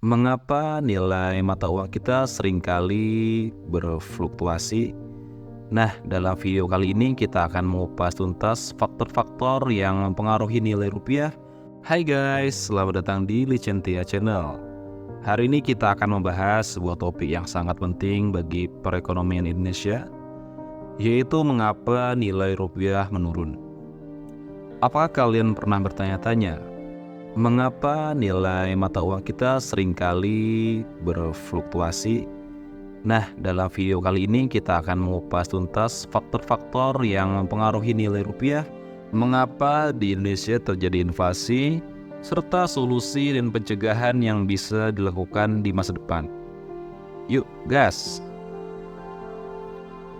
Mengapa nilai mata uang kita seringkali berfluktuasi? Nah, dalam video kali ini kita akan mengupas tuntas faktor-faktor yang mempengaruhi nilai rupiah. Hai guys, selamat datang di Licentia Channel. Hari ini kita akan membahas sebuah topik yang sangat penting bagi perekonomian Indonesia, yaitu mengapa nilai rupiah menurun. Apakah kalian pernah bertanya-tanya, mengapa nilai mata uang kita seringkali berfluktuasi? Nah, dalam video kali ini kita akan mengupas tuntas faktor-faktor yang mempengaruhi nilai rupiah, mengapa di Indonesia terjadi inflasi, serta solusi dan pencegahan yang bisa dilakukan di masa depan. Yuk, gas!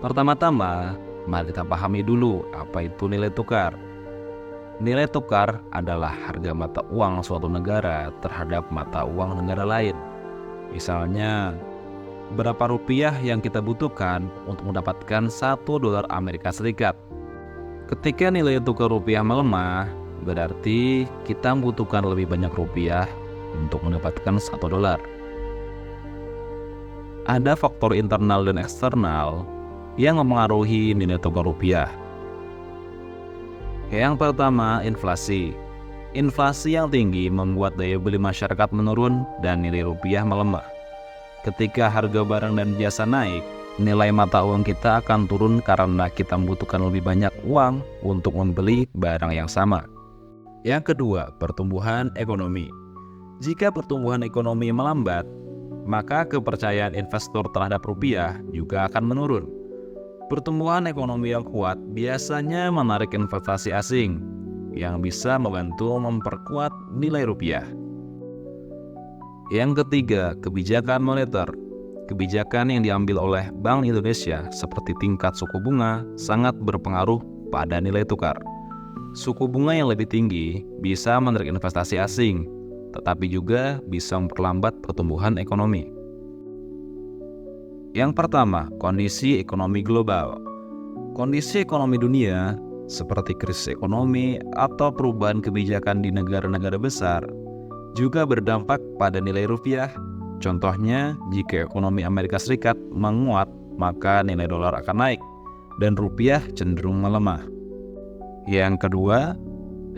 Pertama-tama, mari kita pahami dulu apa itu nilai tukar. Nilai tukar adalah harga mata uang suatu negara terhadap mata uang negara lain. Misalnya, berapa rupiah yang kita butuhkan untuk mendapatkan $1 Amerika Serikat. Ketika nilai tukar rupiah melemah, berarti kita membutuhkan lebih banyak rupiah untuk mendapatkan $1. Ada faktor internal dan eksternal yang mempengaruhi nilai tukar rupiah. Yang pertama, inflasi. Inflasi yang tinggi membuat daya beli masyarakat menurun dan nilai rupiah melemah. Ketika harga barang dan jasa naik, nilai mata uang kita akan turun karena kita membutuhkan lebih banyak uang untuk membeli barang yang sama. Yang kedua, pertumbuhan ekonomi. Jika pertumbuhan ekonomi melambat, maka kepercayaan investor terhadap rupiah juga akan menurun. Pertumbuhan ekonomi yang kuat biasanya menarik investasi asing yang bisa membantu memperkuat nilai rupiah. Yang ketiga, kebijakan moneter. Kebijakan yang diambil oleh Bank Indonesia seperti tingkat suku bunga sangat berpengaruh pada nilai tukar. Suku bunga yang lebih tinggi bisa menarik investasi asing, tetapi juga bisa memperlambat pertumbuhan ekonomi. Yang pertama, kondisi ekonomi global. Kondisi ekonomi dunia seperti krisis ekonomi atau perubahan kebijakan di negara-negara besar juga berdampak pada nilai rupiah. Contohnya, jika ekonomi Amerika Serikat menguat, maka nilai dolar akan naik dan rupiah cenderung melemah. Yang kedua,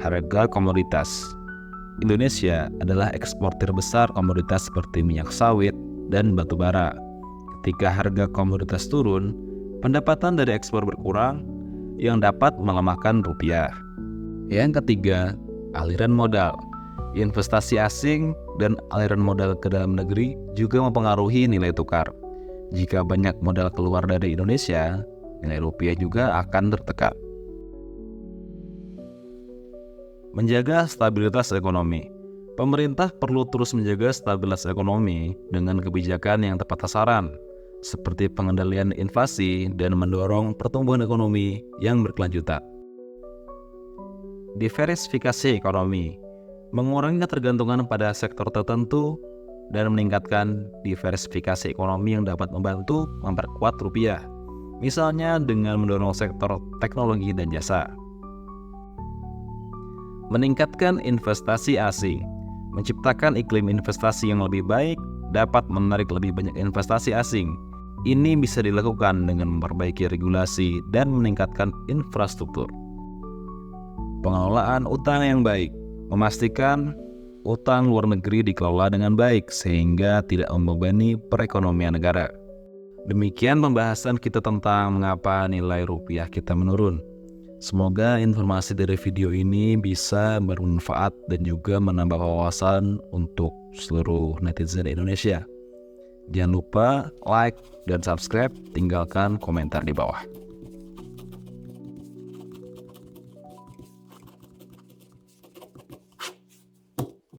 harga komoditas. Indonesia adalah eksportir besar komoditas seperti minyak sawit dan batu bara. Ketika harga komoditas turun, pendapatan dari ekspor berkurang yang dapat melemahkan rupiah. Yang ketiga, aliran modal. Investasi asing dan aliran modal ke dalam negeri juga mempengaruhi nilai tukar. Jika banyak modal keluar dari Indonesia, nilai rupiah juga akan tertekan. Menjaga stabilitas ekonomi. Pemerintah perlu terus menjaga stabilitas ekonomi dengan kebijakan yang tepat sasaran, seperti pengendalian inflasi dan mendorong pertumbuhan ekonomi yang berkelanjutan. Diversifikasi ekonomi. Mengurangi ketergantungan pada sektor tertentu dan meningkatkan diversifikasi ekonomi yang dapat membantu memperkuat rupiah, misalnya dengan mendorong sektor teknologi dan jasa. Meningkatkan investasi asing. Menciptakan iklim investasi yang lebih baik dapat menarik lebih banyak investasi asing. Ini bisa dilakukan dengan memperbaiki regulasi dan meningkatkan infrastruktur. Pengelolaan utang yang baik. Memastikan utang luar negeri dikelola dengan baik sehingga tidak membebani perekonomian negara. Demikian pembahasan kita tentang mengapa nilai rupiah kita menurun. Semoga informasi dari video ini bisa bermanfaat dan juga menambah wawasan untuk seluruh netizen Indonesia. Jangan lupa like dan subscribe, tinggalkan komentar di bawah.